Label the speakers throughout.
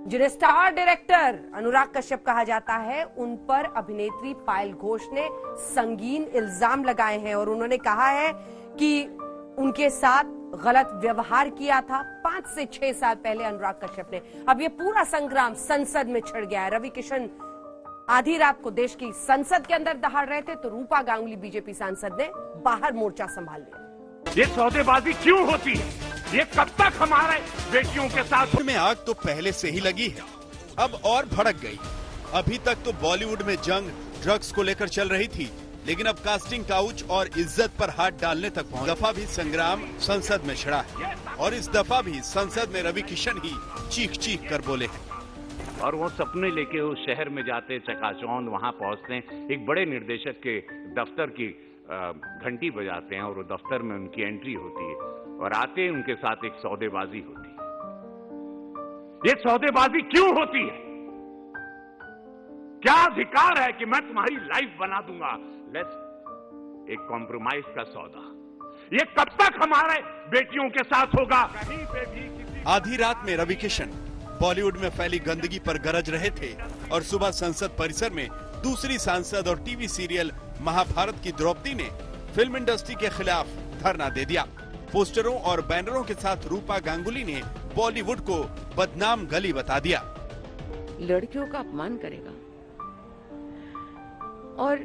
Speaker 1: जिन्हें star director Anurag Kashyap कहा जाता है, उन पर अभिनेत्री पायल घोष ने संगीन इल्जाम लगाए हैं और उन्होंने कहा है कि उनके साथ गलत व्यवहार किया था 5 से 6 साल पहले अनुराग कश्यप ने। अब ये पूरा संग्राम संसद में छिड़ गया है। रवि किशन आधी रात को देश की संसद के अंदर दहाड़ रहे थे तो रूपा गांगुली बीजेपी सांसद ने बाहर मोर्चा संभाल लिया।
Speaker 2: ये सौदेबाजी क्यों होती है? ये कब तक हमारे बेटियों के साथ
Speaker 3: में आग तो पहले से ही लगी है, अब और भड़क गई। अभी तक तो बॉलीवुड में जंग ड्रग्स को लेकर चल रही थी, लेकिन अब कास्टिंग काउच और इज्जत पर हाथ डालने तक पहुंच। दफा भी संग्राम संसद में छिड़ा है और इस दफा भी संसद में रवि किशन ही चीख चीख कर बोले हैं।
Speaker 2: और वो सपने लेके उस शहर में जाते, चकाचौंध वहां पहुंचते, एक बड़े निर्देशक के दफ्तर की घंटी बजाते हैं और वो दफ्तर में उनकी एंट्री होती है और आते ही उनके साथ एक सौदेबाजी होती है। ये सौदेबाजी क्यों होती है? क्या अधिकार है कि मैं तुम्हारी लाइफ बना दूंगा? लेट्स एक कॉम्प्रोमाइज का सौदा। ये कब तक हमारे बेटियों के साथ होगा? कहीं पे भी किसी
Speaker 3: आधी रात में रवि किशन बॉलीवुड में फैली गंदगी पर गरज रहे थे और सुबह संसद परिसर में दूसरी सांसद और टीवी सीरियल महाभारत की द्रौपदी ने फिल्म इंडस्ट्री के खिलाफ धरना दे दिया। पोस्टरों और बैनरों के साथ रूपा गांगुली ने बॉलीवुड को बदनाम गली बता दिया।
Speaker 4: लड़कियों का अपमान करेगा और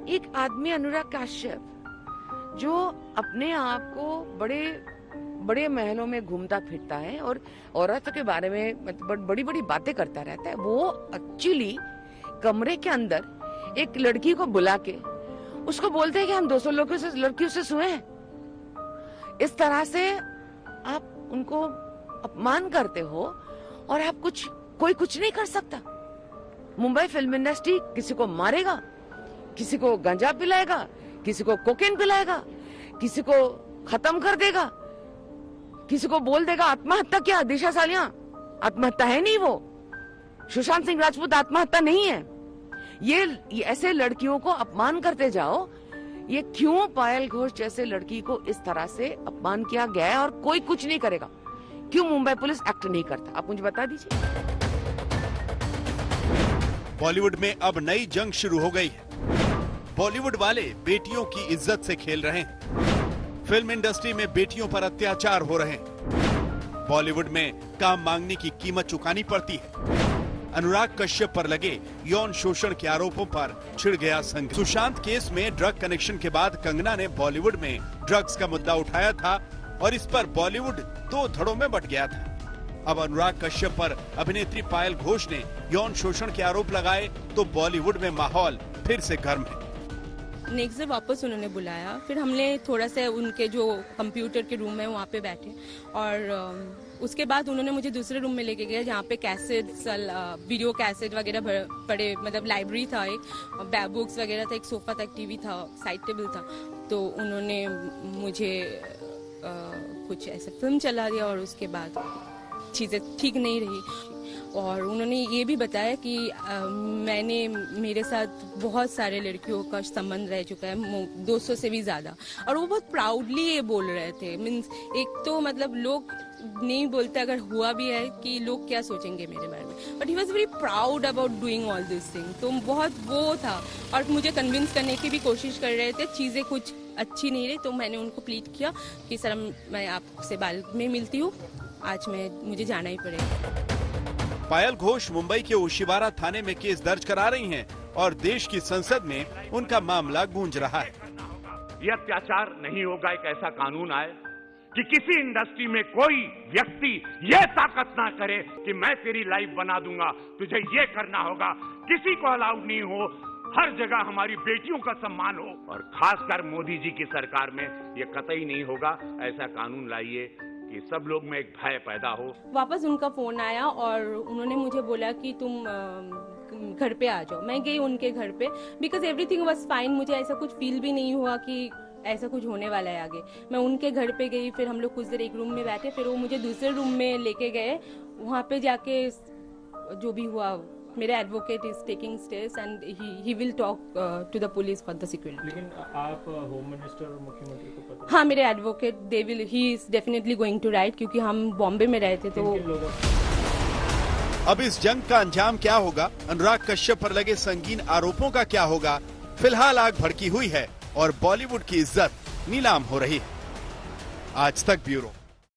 Speaker 4: एक आदमी अनुराग कश्यप जो अपने आप को बड़े महलों में घूमता फिरता है और औरतों के बारे में मतलब बड़ी बड़ी बातें करता रहता है, वो एक्चुअली कमरे के अंदर एक लड़की को बुला के उसको बोलते हैं कि हम 200 लड़कियों से सोए हैं। इस तरह से आप उनको अपमान करते हो और आप कोई कुछ नहीं कर सकता। मुंबई फिल्म इंडस्ट्री किसी को मारेगा, किसी को गांजा पिलाएगा, किसी को कोकेन पिलाएगा, किसी को खत्म कर देगा, किसी को बोल देगा आत्महत्या। क्या दिशा सालियां आत्महत्या है नहीं, वो सुशांत सिंह राजपूत आत्महत्या नहीं है। ये ऐसे लड़कियों को अपमान करते जाओ। ये क्यों पायल घोष जैसे लड़की को इस तरह से अपमान किया गया है और कोई कुछ नहीं करेगा? क्यों मुंबई पुलिस एक्ट नहीं करता? आप मुझे बता दीजिए।
Speaker 3: बॉलीवुड में अब नई जंग शुरू हो गई है। बॉलीवुड वाले बेटियों की इज्जत से खेल रहे हैं। फिल्म इंडस्ट्री में बेटियों पर अत्याचार हो रहे हैं। बॉलीवुड में काम मांगने की कीमत चुकानी पड़ती है। अनुराग कश्यप पर लगे यौन शोषण के आरोपों पर छिड़ गया संघर्ष। सुशांत केस में ड्रग कनेक्शन के बाद कंगना ने बॉलीवुड में ड्रग्स का मुद्दा उठाया था और इस पर बॉलीवुड 2 धड़ों में बंट गया था। अब अनुराग कश्यप पर अभिनेत्री पायल घोष ने यौन शोषण के आरोप लगाए तो बॉलीवुड में माहौल फिर से गर्म है।
Speaker 5: नेक्स्ट डे वापस उन्होंने बुलाया, फिर हमने थोड़ा सा उनके जो कंप्यूटर के रूम है वहाँ पे बैठे और उसके बाद उन्होंने मुझे दूसरे रूम में लेके गया जहाँ पे कैसेट, वीडियो कैसेट वगैरह पड़े, मतलब लाइब्रेरी था, एक बुक्स वगैरह था, एक सोफा था, एक टीवी था, साइड टेबल था। तो उन्होंने मुझे कुछ ऐसे फिल्म चला दिया और उसके बाद चीज़ें ठीक नहीं रही। और उन्होंने ये भी बताया कि मेरे साथ बहुत सारे लड़कियों का संबंध रह चुका है, 200 से भी ज़्यादा। और वो बहुत प्राउडली ये बोल रहे थे। मीन्स एक तो मतलब लोग नहीं बोलते अगर हुआ भी है कि लोग क्या सोचेंगे मेरे बारे में, but he was very proud about doing all this thing. तो बहुत वो था और मुझे कन्विंस करने की भी कोशिश कर रहे थे। चीज़ें कुछ अच्छी नहीं रही तो मैंने उनको प्लीड किया कि सर मैं आपसे बाद में मिलती हूँ, आज मुझे जाना ही पड़ेगा।
Speaker 3: पायल घोष मुंबई के ओशिवारा थाने में केस दर्ज करा रही हैं और देश की संसद में उनका मामला गूंज रहा है।
Speaker 2: ये अत्याचार नहीं होगा। एक ऐसा कानून आए कि किसी इंडस्ट्री में कोई व्यक्ति ये ताकत ना करे कि मैं तेरी लाइफ बना दूंगा, तुझे ये करना होगा। किसी को अलाउड नहीं हो। हर जगह हमारी बेटियों का सम्मान हो और खासकर मोदी जी की सरकार में ये कतई नहीं होगा। ऐसा कानून लाइए कि सब लोग में एक भय पैदा हो।
Speaker 5: वापस उनका फोन आया और उन्होंने मुझे बोला कि तुम घर पे आ जाओ। मैं गई उनके घर पे, बिकॉज एवरीथिंग वाज फाइन। मुझे ऐसा कुछ फील भी नहीं हुआ कि ऐसा कुछ होने वाला है आगे। मैं उनके घर पे गई, फिर हम लोग कुछ देर एक रूम में बैठे, फिर वो मुझे दूसरे रूम में लेके गए। वहाँ पे जाके जो भी हुआ, मेरा advocate is taking steps and he will talk to the police for the security.
Speaker 6: लेकिन आप होम मिनिस्टर और मुख्यमंत्री को पता?
Speaker 5: हाँ, मेरे advocate he is definitely going to write, क्योंकि हम बॉम्बे में रहे थे तो
Speaker 3: अब इस जंग का अंजाम क्या होगा, अनुराग कश्यप पर लगे संगीन आरोपों का क्या होगा? फिलहाल आग भड़की हुई है और बॉलीवुड की इज्जत नीलाम हो रही है। आज तक ब्यूरो।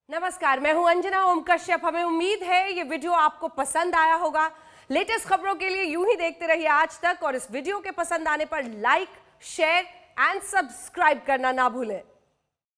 Speaker 1: नमस्कार, मैं हूं अंजना ओम कश्यप। हमें उम्मीद है ये वीडियो आपको पसंद आया होगा। लेटेस्ट खबरों के लिए यूं ही देखते रहिए आज तक, और इस वीडियो के पसंद आने पर लाइक, शेयर एंड सब्सक्राइब करना ना भूलें।